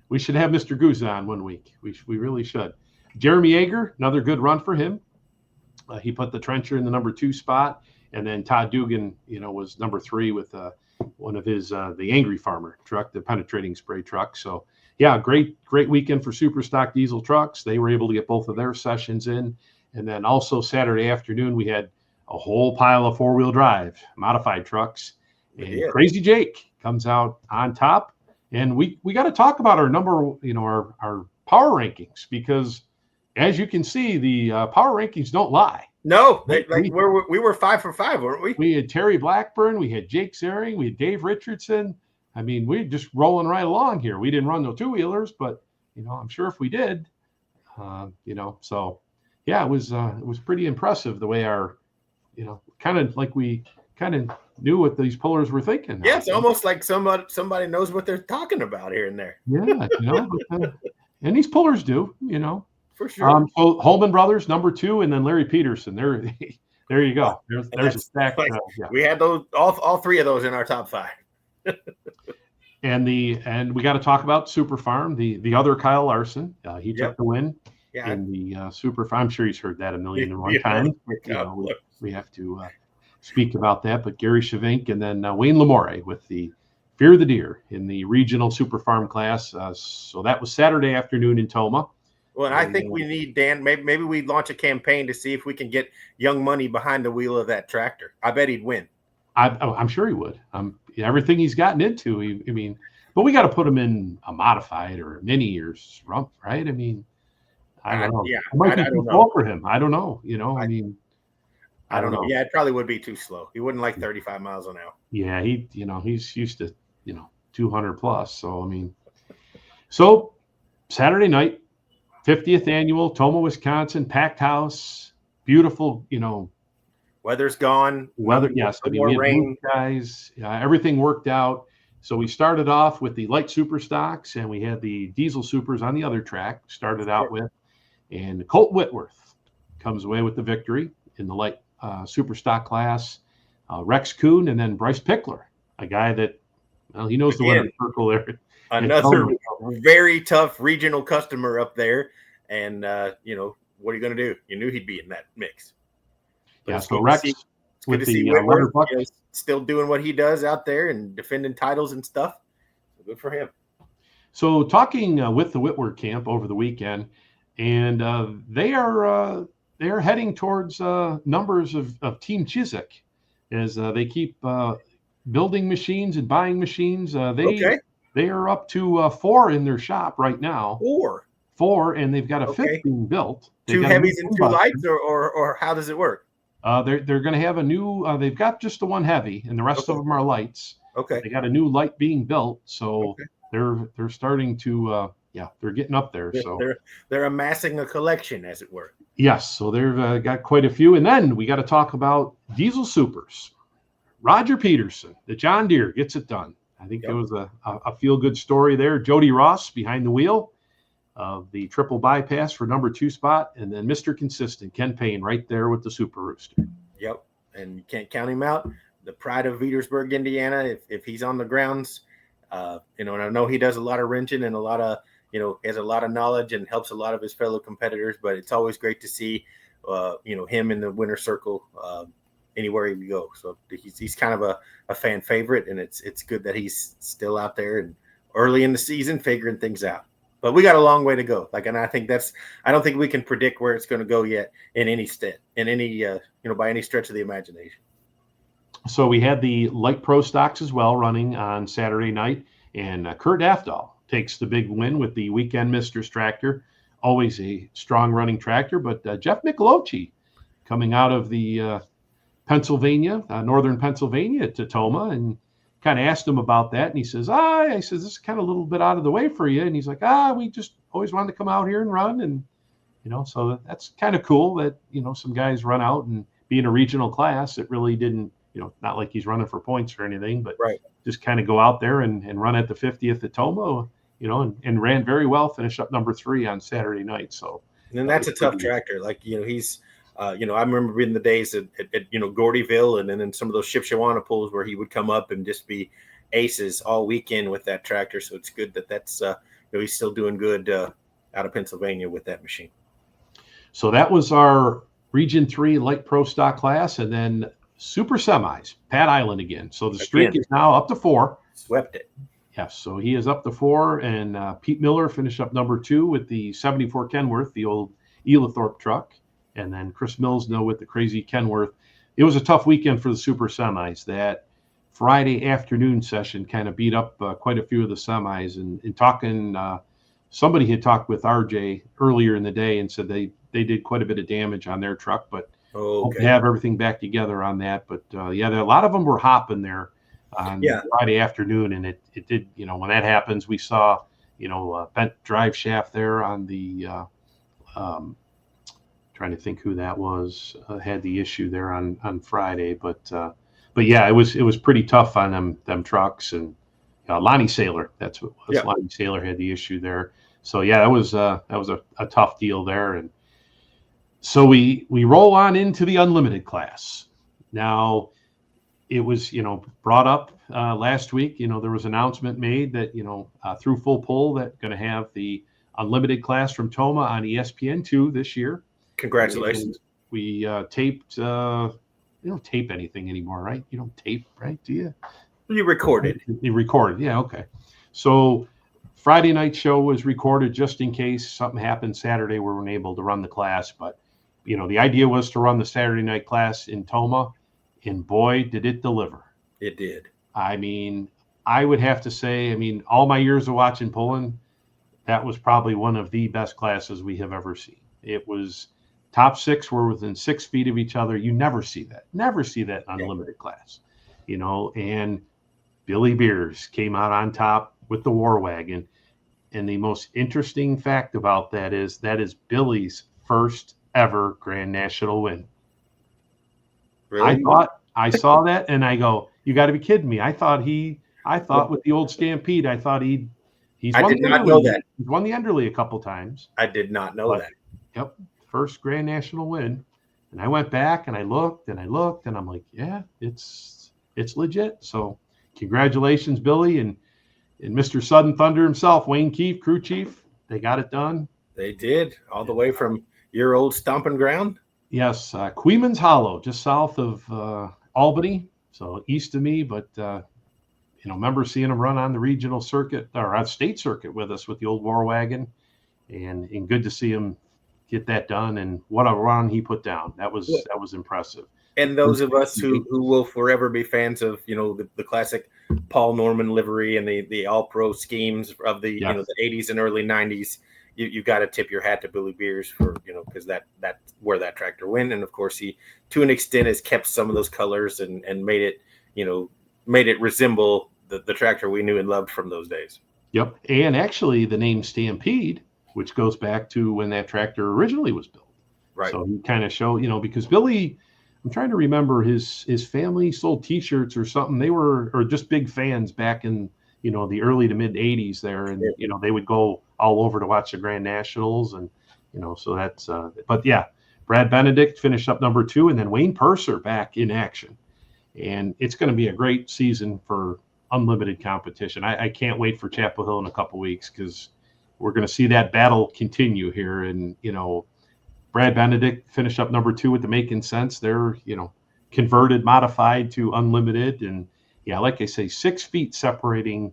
we should have Mr. Goose on one week. We really should. Jeremy Yeager, another good run for him. He put the trencher in the number 2 spot, and then Todd Dugan, was number 3 with one of his the Angry Farmer truck, the penetrating spray truck. So yeah, great weekend for super stock diesel trucks. They were able to get both of their sessions in, and then also Saturday afternoon we had a whole pile of 4-wheel drive modified trucks, and Crazy Jake comes out on top. And we got to talk about our number, our power rankings, because as you can see, the power rankings don't lie. No, we were 5 for 5, weren't we? We had Terry Blackburn, we had Jake Zering, we had Dave Richardson. I mean, we're just rolling right along here. We didn't run no 2-wheelers, but I'm sure if we did, so yeah, it was pretty impressive the way our, kind of like we kind of knew what these pullers were thinking. Yeah, it's almost like somebody knows what they're talking about here and there. Yeah, and these pullers do, For sure. So Holman Brothers, number 2, and then Larry Peterson. There you go. There's a stack. We had those all 3 of those in our top 5. and we got to talk about Super Farm. The other Kyle Larson, he took the win in the Super Farm. I'm sure he's heard that a million and one times. We have to speak about that. But Gary Shavink and then Wayne Lamore with the Fear the Deer in the regional Super Farm class. So that was Saturday afternoon in Tomah. Well, and I think we need, Dan, maybe we launch a campaign to see if we can get young money behind the wheel of that tractor. I bet he'd win. I'm sure he would. Everything he's gotten into, but we got to put him in a modified or a mini or rump, right? I don't know. Yeah, It might be I too don't slow know. for him. I don't know. I mean, I I don't don't know. know. Yeah, it probably would be too slow. He wouldn't like 35 miles an hour. Yeah, he's used to, 200 plus. So, I mean, so Saturday night, 50th annual Tomah, Wisconsin, packed house, beautiful, Weather's gone. weather. No, Yes, I no mean, we more had blue rain. skies. Everything worked out. So we started off with the light super stocks, and we had the diesel supers on the other track. Started out with, and Colt Whitworth comes away with the victory in the light super stock class. Rex Kuhn, and then Bryce Pickler, a guy that, well, he knows the winner's Again, circle there. another very tough regional customer up there. And, what are you going to do? You knew he'd be in that mix. But Yeah, it's so good to Rex see. It's good with to see the Whitworth, leather buck. still doing what he does out there and defending titles and stuff. So good for him. So talking with the Whitworth camp over the weekend, and they're heading towards numbers of Team Chiswick as they keep building machines and buying machines. Okay. They are up to 4 in their shop right now. 4, and they've got a 5th being built. They've 2 got heavies and 2 lights, or how does it work? They're going to have a new. They've got just the one heavy, and the rest of them are lights. Okay. They got a new light being built, so they're starting to. They're getting up there. So they're amassing a collection, as it were. yes, so they've got quite a few, and then we got to talk about diesel supers. Roger Peterson, the John Deere, gets it done. I think there was a feel good story there. Jody Ross behind the wheel of the triple bypass for number 2 spot, and then Mr. Consistent, Ken Payne, right there with the Super Rooster. Yep, and you can't count him out. The pride of Petersburg, Indiana. If he's on the grounds, and I know he does a lot of wrenching and a lot of, has a lot of knowledge and helps a lot of his fellow competitors. But it's always great to see, him in the winner's circle anywhere he go. So he's kind of a fan favorite, and it's good that he's still out there and early in the season figuring things out. But we got a long way to go. And I think I don't think we can predict where it's going to go yet in any by any stretch of the imagination. So we had the light pro stocks as well running on Saturday night, and Kurt Afdahl takes the big win with the Weekend Misters tractor. Always a strong running tractor, but Jeff Michelocci coming out of the Pennsylvania, northern Pennsylvania to Tomah, and kind of asked him about that, and he says, I says, this is kind of a little bit out of the way for you. And he's like, we just always wanted to come out here and run. And, so that's kind of cool that, some guys run out and be in a regional class. It really didn't, not like he's running for points or anything, but just kind of go out there and run at the 50th at Tomah, and ran very well, finished up number 3 on Saturday night. So, and that's a tough tractor. He's, I remember in the days at Gordyville and then in some of those Shipshawana pools where he would come up and just be aces all weekend with that tractor. So it's good that's he's still doing good out of Pennsylvania with that machine. So that was our Region 3 light pro stock class, and then super semis, Pat Island again. So the streak is now up to 4. Swept it. Yes, so he is up to 4, and Pete Miller finished up number 2 with the 74 Kenworth, the old Elithorpe truck. And then Chris Millsno with the crazy Kenworth. It was a tough weekend for the super semis. That Friday afternoon session kind of beat up quite a few of the semis. And talking, somebody had talked with RJ earlier in the day and said they did quite a bit of damage on their truck, but hope to have everything back together on that. But a lot of them were hopping there on Friday afternoon, and it did. When that happens, we saw bent drive shaft there on the. Trying to think who that was had the issue there on Friday, but yeah, it was pretty tough on them trucks. And Lonnie Saylor, that's what it was. Lonnie Saylor had the issue there. So yeah, that was a tough deal there. And so we roll on into the unlimited class. Now it was brought up last week. There was an announcement made that through Full Pull that going to have the unlimited class from Tomah on ESPN2 this year. Congratulations. And we taped. You don't tape anything anymore, right? You don't tape, right? Do you? You recorded. You recorded. Yeah. Okay. So Friday night show was recorded just in case something happened Saturday. We weren't able to run the class, but the idea was to run the Saturday night class in Tomah, and boy, did it deliver. It did. I mean, I would have to say, all my years of watching pulling, that was probably one of the best classes we have ever seen. It was top 6 were within 6 feet of each other. You never see that. Never see that in unlimited class, and Billy Beers came out on top with the War Wagon. And the most interesting fact about that is Billy's first ever Grand National win. Really? I saw that and I go, you got to be kidding me. I thought with the old Stampede, I thought he's I won did the not Enderley. know that. He's won the Enderley a couple times. I did not know that. Yep. First Grand National win. And I went back and I looked and I'm like, yeah, it's legit. So congratulations, Billy and Mr. Sudden Thunder himself, Wayne Keefe, crew chief. They got it done. They did, all the way from your old stomping ground. Yes, Queeman's Hollow, just south of Albany, so east of me. But remember seeing him run on the regional circuit or on state circuit with us with the old War Wagon, and good to see him get that done. And what a run he put down! That was impressive. And those of us who will forever be fans of the classic Paul Norman livery and the all pro schemes of the Yes. The 80s and early 90s, you got to tip your hat to Billy Beers for because that's where that tractor went. And of course he to an extent has kept some of those colors and made it resemble the tractor we knew and loved from those days. Yep. And actually the name Stampede, which goes back to when that tractor originally was built. Right. So you kind of show, because Billy, I'm trying to remember his family sold T-shirts or something. They were just big fans back in the early to mid 80s there, and they would go all over to watch the Grand Nationals, and so that's. But yeah, Brad Benedict finished up number 2, and then Wayne Purser back in action, and it's going to be a great season for unlimited competition. I can't wait for Chapel Hill in a couple weeks because we're going to see that battle continue here, and Brad Benedict finished up number 2 with the Making Sense. They're, converted, modified to unlimited. And yeah, like I say, 6 feet separating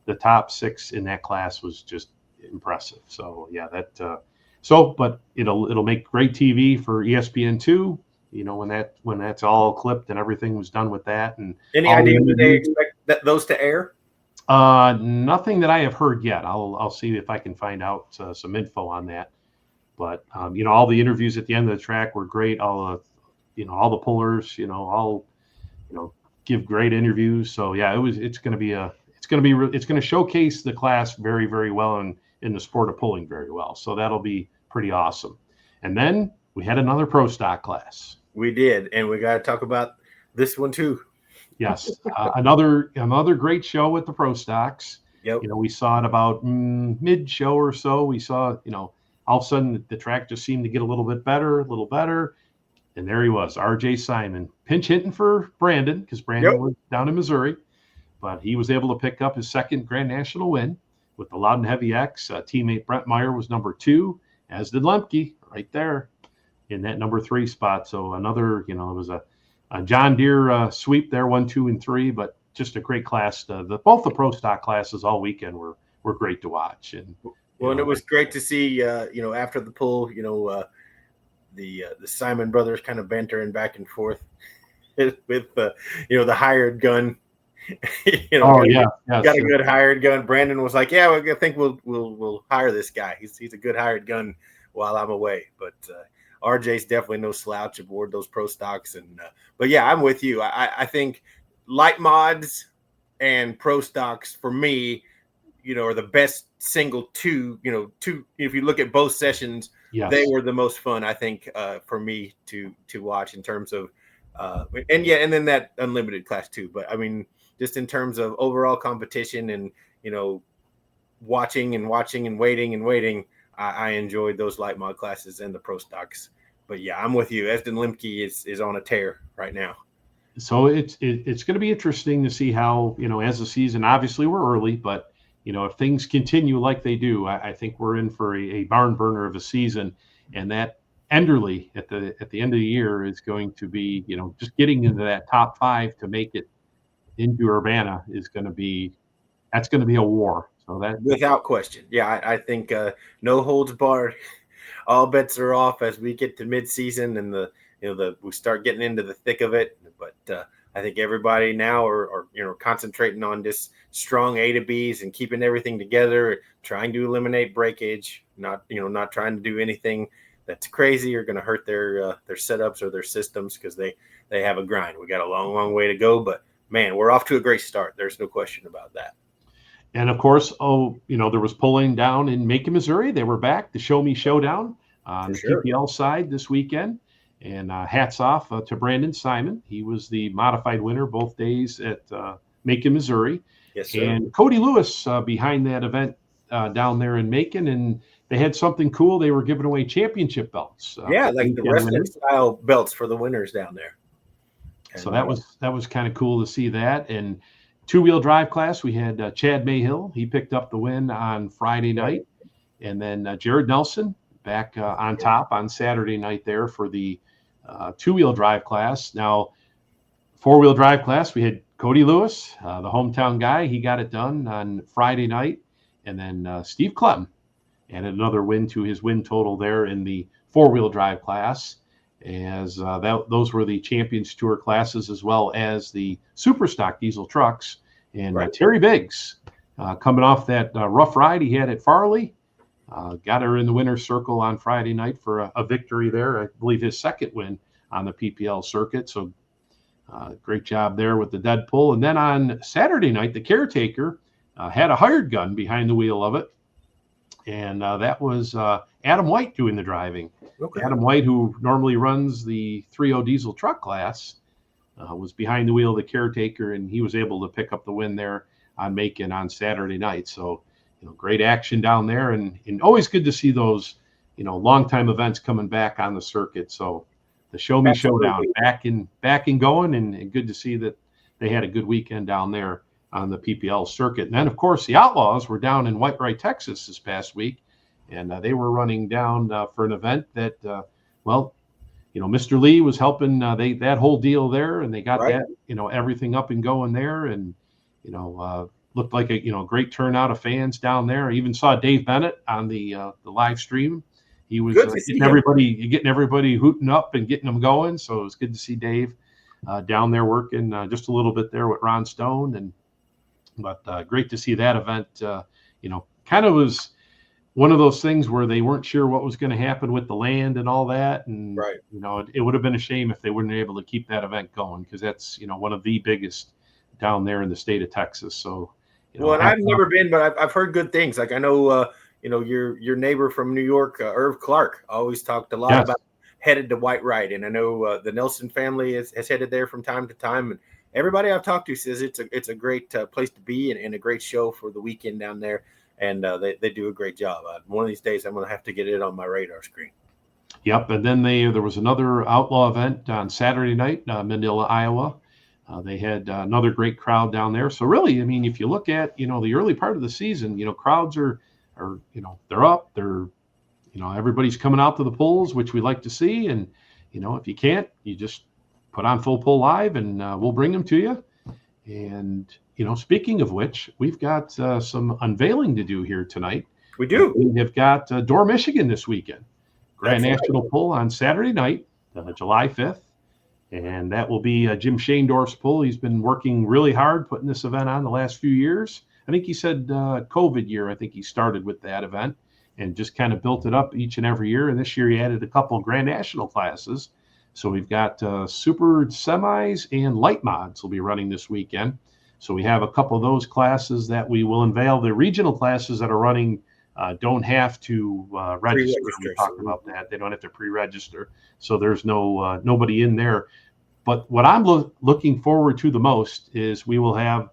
the top 6 in that class was just impressive. So yeah, but it'll make great TV for ESPN2, when that's all clipped and everything was done with that. And any idea when they expect those to air? Nothing that I have heard yet. I'll see if I can find out some info on that. But all the interviews at the end of the track were great. All the pullers, all give great interviews. So yeah, it's going to showcase the class very, very well in the sport of pulling very well. So that'll be pretty awesome. And then we had another pro stock class. We did, and we got to talk about this one too. Yes, another great show with the pro stocks. Yep. We saw it about mid show or so. We saw all of a sudden, the track just seemed to get a little better. And there he was, R.J. Simon, pinch hitting for Brandon, because Brandon was down in Missouri. But he was able to pick up his second Grand National win with the Loudon Heavy X. Teammate Brent Meyer was number 2, as did Lemke, right there in that number 3 spot. So another, it was a John Deere sweep there, 1, 2, and 3. But just a great class. Both the pro stock classes all weekend were great to watch. And and it was great to see, after the pull, the Simon brothers kind of bantering back and forth with the hired gun. Got a good hired gun. Brandon was like, "Yeah, I think we'll hire this guy. He's a good hired gun while I'm away." But RJ's definitely no slouch aboard those pro stocks. And but yeah, I'm with you. I think light mods and pro stocks for me, are the best single two. If you look at both sessions, they were the most fun, I think, for me to watch in terms of, and then that unlimited class too. But I mean, just in terms of overall competition and watching and waiting, I enjoyed those light mod classes and the pro stocks. But yeah, I'm with you. Esden Lemke is on a tear right now. So it's going to be interesting to see how as the season. Obviously, we're early, but if things continue like they do, I think we're in for a barn burner of a season. And that Enderley at the end of the year is going to be, just getting into that top 5 to make it into Urbana is going to be a war. So that without question. Yeah, I think no holds barred. All bets are off as we get to midseason and we start getting into the thick of it. But I think everybody now are concentrating on this strong A to Bs and keeping everything together, trying to eliminate breakage, not trying to do anything that's crazy or going to hurt their setups or their systems, because they have a grind. We got a long way to go, but man, we're off to a great start. There's no question about that. And of course, there was pulling down in Macon, Missouri. They were back, the Show Me Showdown on the PPL side this weekend. And hats off to Brandon Simon. He was the modified winner both days at Macon, Missouri. Yes, sir. And Cody Lewis behind that event down there in Macon. And they had something cool. They were giving away championship belts. Like the wrestling style belts for the winners down there. And so that was kind of cool to see that. And two-wheel drive class, we had Chad Mayhill. He picked up the win on Friday night. And then Jared Nelson back on top on Saturday night there for the two-wheel drive class. Now, four-wheel drive class, we had Cody Lewis, the hometown guy. He got it done on Friday night. And then Steve Clem added another win to his win total there in the four-wheel drive class, as those were the Champions Tour classes, as well as the Super Stock diesel trucks. And Terry Biggs, coming off that rough ride he had at Farley, got her in the winner's circle on Friday night for a victory there. I believe his second win on the PPL circuit. So great job there with the dead pull. And then on Saturday night, the Caretaker had a hired gun behind the wheel of it. And that was Adam White doing the driving. Okay. Adam White, who normally runs the 3.0 diesel truck class, was behind the wheel of the Caretaker, and he was able to pick up the win there on Macon on Saturday night. So, great action down there, and always good to see those, long-time events coming back on the circuit. So the Show Me Showdown back and going, and good to see that they had a good weekend down there on the PPL circuit. And then, of course, the Outlaws were down in Whitewright, Texas this past week, and they were running down for an event that, Mr. Lee was helping that whole deal there, and they got that, everything up and going there, and, looked like a great turnout of fans down there. I even saw Dave Bennett on the live stream. He was getting everybody hooting up and getting them going. So it was good to see Dave down there working just a little bit there with Ron Stone, but great to see that event. Kind of was one of those things where they weren't sure what was going to happen with the land and all that, and it would have been a shame if they weren't able to keep that event going, because that's one of the biggest down there in the state of Texas. So. And I've never been, but I've heard good things. Like I know, your neighbor from New York, Irv Clark, always talked a lot about headed to Whitewright, and I know the Nelson family has headed there from time to time. And everybody I've talked to says it's a great place to be, and a great show for the weekend down there. And they do a great job. One of these days, I'm going to have to get it on my radar screen. Yep, and then there was another outlaw event on Saturday night, Manila, Iowa. They had another great crowd down there. So really, if you look at, the early part of the season, crowds are they're up. They're, everybody's coming out to the polls, which we like to see. And, if you can't, you just put on Full Pull Live and we'll bring them to you. And, speaking of which, we've got some unveiling to do here tonight. We do. We have got Dorr, Michigan this weekend. Grand National Pull on Saturday night, July 5th. And that will be Jim Shaendorf's pull. He's been working really hard putting this event on the last few years. I think he said COVID year, I think he started with that event and just kind of built it up each and every year. And this year he added a couple of Grand National classes. So we've got super semis and light mods will be running this weekend. So we have a couple of those classes that we will unveil. The regional classes that are running don't have to register. We talked about that. They don't have to pre-register. So there's nobody in there. But what I'm looking forward to the most is we will have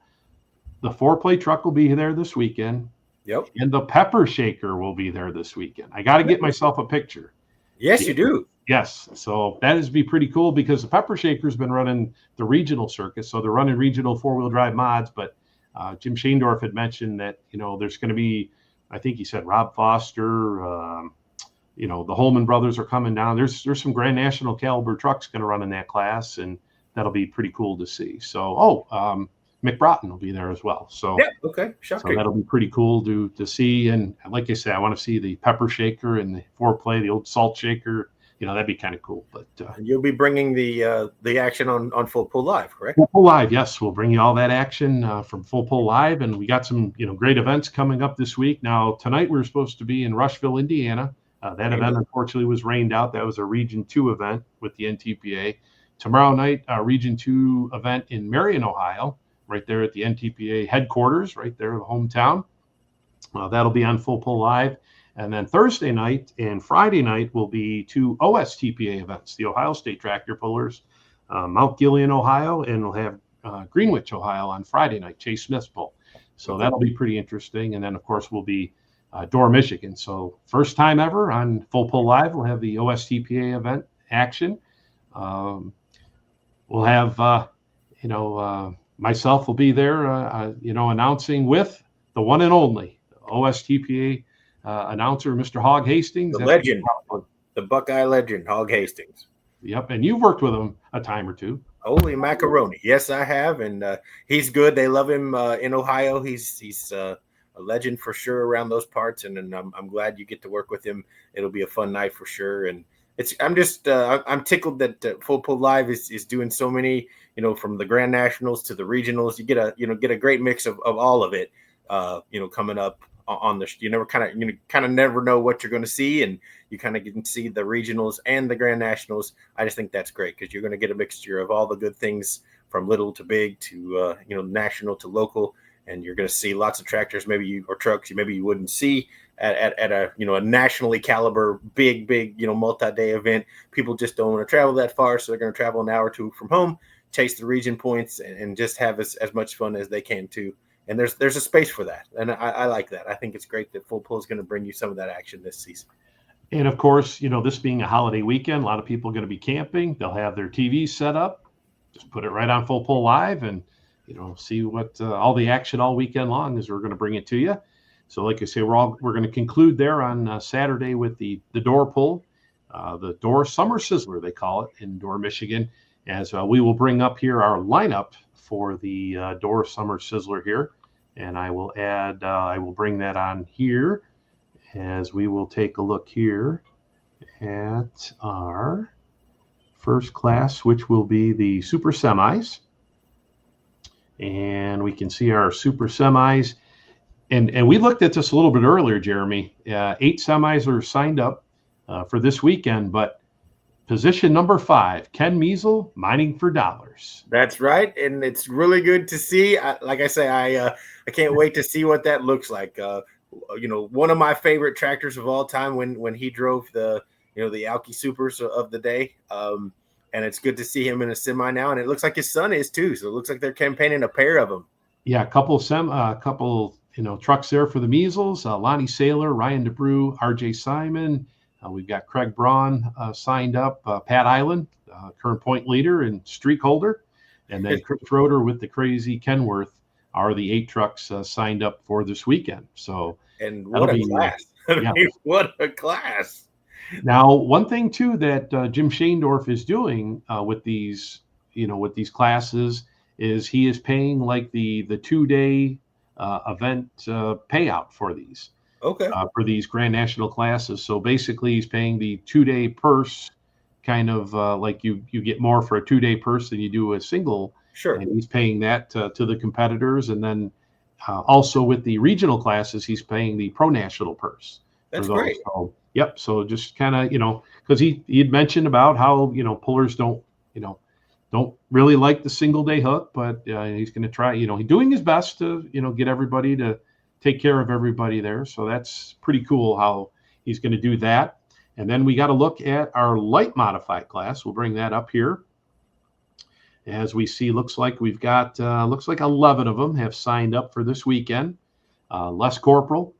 the 4-play truck will be there this weekend. Yep. And the pepper shaker will be there this weekend. I got to get myself a picture. Yes, you do. Yes. So that is be pretty cool, because the pepper shaker's been running the regional circuit. So they're running regional 4-wheel drive mods. But Jim Shaendorf had mentioned that, there's going to be, I think he said Rob Foster, the Holman brothers are coming down. There's some Grand National caliber trucks going to run in that class, and that'll be pretty cool to see. So, Mick Broughton will be there as well. So, so that'll be pretty cool to see. And like I said, I want to see the pepper shaker and the 4-play, the old salt shaker. that'd be kind of cool. But And you'll be bringing the action on Full Pull Live, correct? Full Pull Live, yes, we'll bring you all that action from Full Pull Live, and we got some great events coming up this week. Now tonight we're supposed to be in Rushville, Indiana. That event unfortunately was rained out. That was a Region 2 event with the NTPA. Tomorrow night, Region 2 event in Marion, Ohio, right there at the NTPA headquarters, right there, the hometown. That'll be on Full Pull Live. And then Thursday night and Friday night will be 2 OSTPA events, the Ohio State Tractor Pullers, Mount Gilead, Ohio, and we'll have Greenwich, Ohio on Friday night, Chase Smith's Pull. So that'll be pretty interesting. And then, of course, we'll be Dorr, Michigan. So first time ever on Full Pull Live, we'll have the OSTPA event action. We'll have, myself will be there, announcing with the one and only OSTPA announcer, Mr. Hog Hastings. The legend, the Buckeye legend, Hog Hastings. Yep, and you've worked with him a time or two. Holy macaroni. Yes, I have, and he's good. They love him in Ohio. He's a legend for sure around those parts, and I'm glad you get to work with him. It'll be a fun night for sure, and I'm tickled that Full Pull Live is doing so many, from the Grand Nationals to the regionals. You get a great mix of all of it, coming up on the. You never know what you're going to see, and you kind of get to see the regionals and the Grand Nationals. I just think that's great because you're going to get a mixture of all the good things from little to big to national to local, and you're going to see lots of tractors or trucks you wouldn't see at a nationally caliber big multi-day event. People just don't want to travel that far, so they're going to travel an hour or two from home, chase the region points, and just have as much fun as they can too. And there's a space for that, and I like that. I think it's great that Full Pull is going to bring you some of that action this season. And of course, this being a holiday weekend, a lot of people are going to be camping. They'll have their TVs set up, just put it right on Full Pull Live, and see what all the action all weekend long is. We're going to bring it to you. So, like I say, we're going to conclude there on Saturday with the Dorr Pull, the Dorr Summer Sizzler, they call it, in Dorr, Michigan. As we will bring up here our lineup for the Dorr Summer Sizzler here, and I will bring that on here as we will take a look here at our first class, which will be the Super Semis. And we can see our Super Semis. And we looked at this a little bit earlier, Jeremy. 8 semis are signed up for this weekend, but position number 5, Ken Measle, mining for dollars. That's right, and it's really good to see. Like I say, I can't wait to see what that looks like. One of my favorite tractors of all time when he drove the Alki Supers of the day. And it's good to see him in a semi now, and it looks like his son is too. So it looks like they're campaigning a pair of them. Yeah, a couple trucks there for the Measles. Lonnie Saylor, Ryan DeBrew, RJ Simon. We've got Craig Braun signed up. Pat Island, current point leader and streak holder, and then Chris Roeder with the crazy Kenworth are the 8 trucks signed up for this weekend. So and what a class! What a class! Now, one thing too that Jim Shaendorf is doing with these classes is he is paying like the 2-day event payout for these. Okay. For these Grand National classes. So basically, he's paying the 2-day purse, kind of like you get more for a 2-day purse than you do a single. Sure. And he's paying that to the competitors, and then also with the regional classes, he's paying the Pro National purse. That's great. So, yep. So just kind of, because he had mentioned about how, pullers don't really like the single day hook, but he's going to try, he's doing his best to, get everybody to take care of everybody there. So that's pretty cool how he's going to do that. And then we got to look at our light modified class. We'll bring that up here. As we see, looks like we've got, 11 of them have signed up for this weekend. Les Corporal,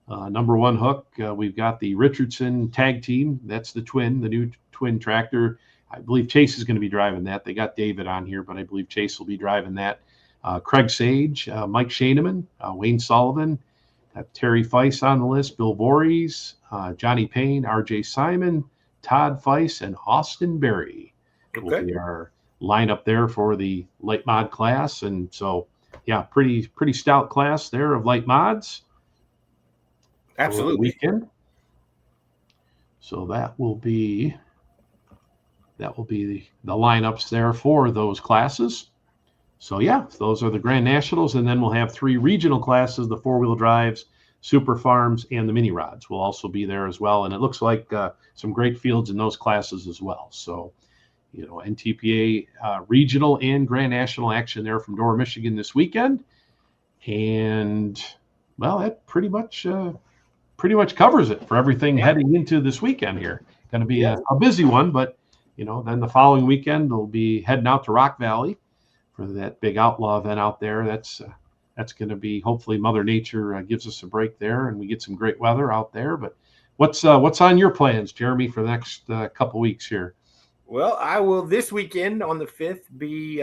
number 1 hook. We've got the Richardson tag team. That's the new twin tractor. I believe Chase is going to be driving that. They got David on here, but I believe Chase will be driving that. Craig Sage, Mike Shaneman, Wayne Sullivan, Terry Feiss on the list, Bill Voorhees, Johnny Payne, RJ Simon, Todd Feiss, and Austin Berry will be our lineup there for the light mod class. And so, yeah, pretty stout class there of light mods. Absolutely. Weekend. So that will be that will be the lineups there for those classes. So yeah, those are the Grand Nationals, and then we'll have 3 regional classes: the 4-wheel drives, Super Farms, and the mini rods will also be there as well. And it looks like some great fields in those classes as well. So, NTPA regional and Grand National action there from Dorr, Michigan this weekend. And well, that pretty much covers it for everything heading into this weekend here. Going to be a busy one, but then the following weekend they'll be heading out to Rock Valley for that big outlaw event out there. That's going to be, hopefully Mother Nature gives us a break there and we get some great weather out there. But what's on your plans, Jeremy, for the next couple weeks here? Well, I will this weekend on the 5th be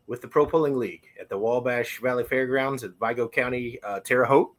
with the Pro Pulling League at the Wabash Valley Fairgrounds at Vigo County, Terre Haute,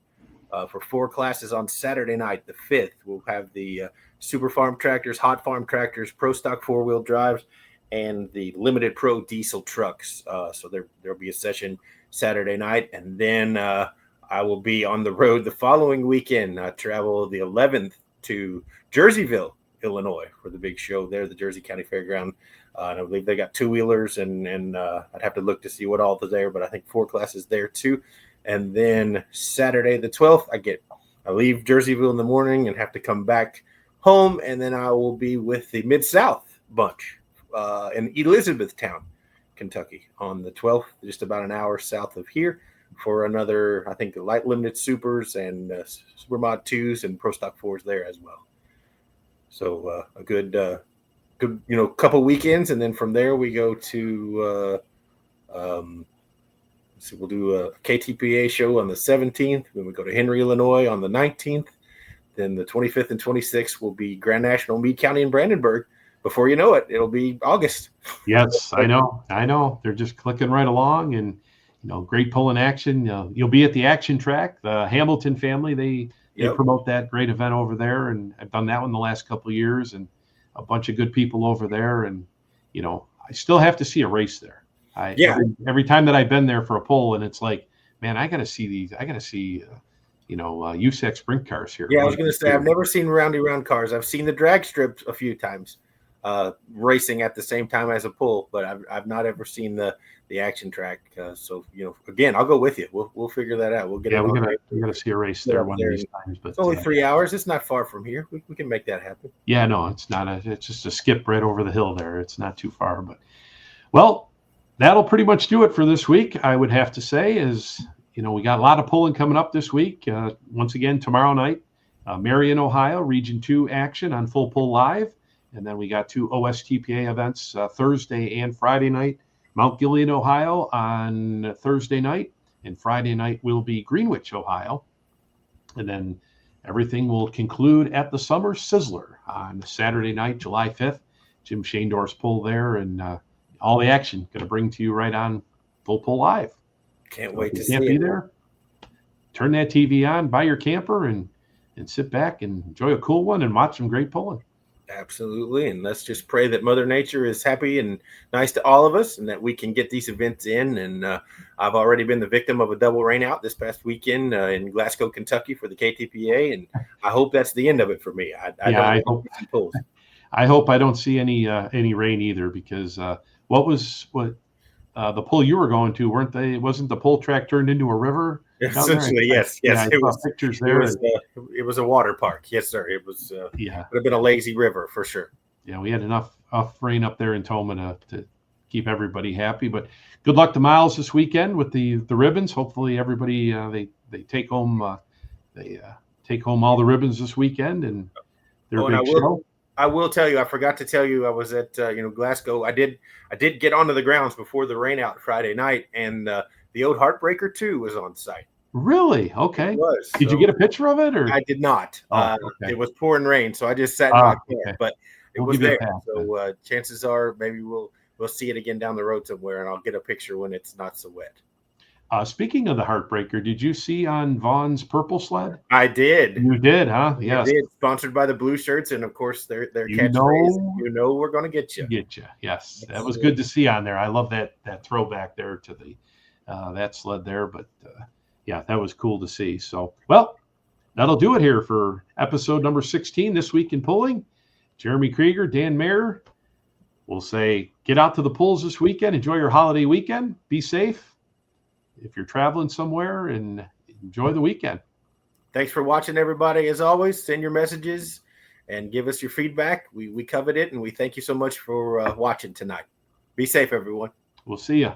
for 4 classes on Saturday night, the 5th. We'll have the Super Farm tractors, Hot Farm tractors, Pro Stock 4-wheel drives, and the Limited Pro diesel trucks. So there'll be a session Saturday night, and then I will be on the road the following weekend. I travel the 11th to Jerseyville, Illinois, for the big show there, the Jersey County Fairground. And I believe they got 2-wheelers, and I'd have to look to see what all is there, but I think 4 classes there too. And then Saturday the 12th, I leave Jerseyville in the morning and have to come back home, and then I will be with the Mid-South bunch in Elizabethtown, Kentucky, on the 12th, just about an hour south of here, for another, I think, light limited supers and Supermod 2s and Pro Stock 4s there as well. So a good couple weekends, and then from there we go to we'll do a KTPA show on the 17th. Then we go to Henry, Illinois on the 19th. Then the 25th and 26th will be Grand National, Meade County and Brandenburg. Before you know it, it'll be August. Yes, I know. They're just clicking right along, and great pulling action. You'll be at the action track. The Hamilton family, they promote that great event over there, and I've done that one the last couple of years, and a bunch of good people over there. And I still have to see a race there. Every time that I've been there for a pull, and it's like, man, I got to see these. I got to see USAC sprint cars here. Yeah, I was going to say, I've never seen roundy round cars. I've seen the drag strips a few times, racing at the same time as a pull, but I've not ever seen the action track. So again, I'll go with you. We'll figure that out. We'll get. Yeah, we're gonna see a race there one of these times. But it's only 3 hours. It's not far from here. We can make that happen. Yeah, no, it's not. It's just a skip right over the hill there. It's not too far. But well, that'll pretty much do it for this week. I would have to say is. We got a lot of pulling coming up this week. Once again, tomorrow night, Marion, Ohio, Region 2 action on Full Pull Live. And then we got 2 OSTPA events Thursday and Friday night. Mount Gilead, Ohio on Thursday night. And Friday night will be Greenwich, Ohio. And then everything will conclude at the Summer Sizzler on Saturday night, July 5th. Jim Shaindor's pull there, and all the action going to bring to you right on Full Pull Live. Can't wait to see it. Can't be there. Turn that TV on, buy your camper, and sit back and enjoy a cool one and watch some great pulling. Absolutely. And let's just pray that Mother Nature is happy and nice to all of us, and that we can get these events in. And I've already been the victim of a double rainout this past weekend in Glasgow, Kentucky for the KTPA, and I hope that's the end of it for me. I hope I don't see any rain either, because the pull you were going to, wasn't the pull track turned into a river? Essentially, yes. Yeah, it was pictures there. It was a water park. Yes, sir. It was. Would have been a lazy river for sure. Yeah, we had enough rain up there in Tomah to keep everybody happy. But good luck to Miles this weekend with the ribbons. Hopefully, everybody they take home all the ribbons this weekend, and their big show. I will tell you, I forgot to tell you, I was at Glasgow. I did get onto the grounds before the rain out Friday night, and the old Heartbreaker 2 was on site. Really? Okay. It was. Did you get a picture of it, or? I did not. Okay. It was pouring rain, so I just sat in my car. Okay. But it was there. So chances are maybe we'll see it again down the road somewhere, and I'll get a picture when it's not so wet. Speaking of the Heartbreaker, did you see on Vaughn's Purple Sled? I did. You did, huh? Yes. I did. Sponsored by the Blue Shirts, and of course their catchphrase, we're going to get you. Get you. Yes. That was good to see on there. I love that throwback there to the that sled there. But that was cool to see. So, well, that'll do it here for episode number 16 this week in pulling. Jeremy Kreiger, Dan Mayer, we'll say get out to the pools this weekend. Enjoy your holiday weekend. Be safe if you're traveling somewhere, and enjoy the weekend. Thanks for watching, everybody. As always, send your messages and give us your feedback. We covered it, and we thank you so much for watching tonight. Be safe, everyone. We'll see you.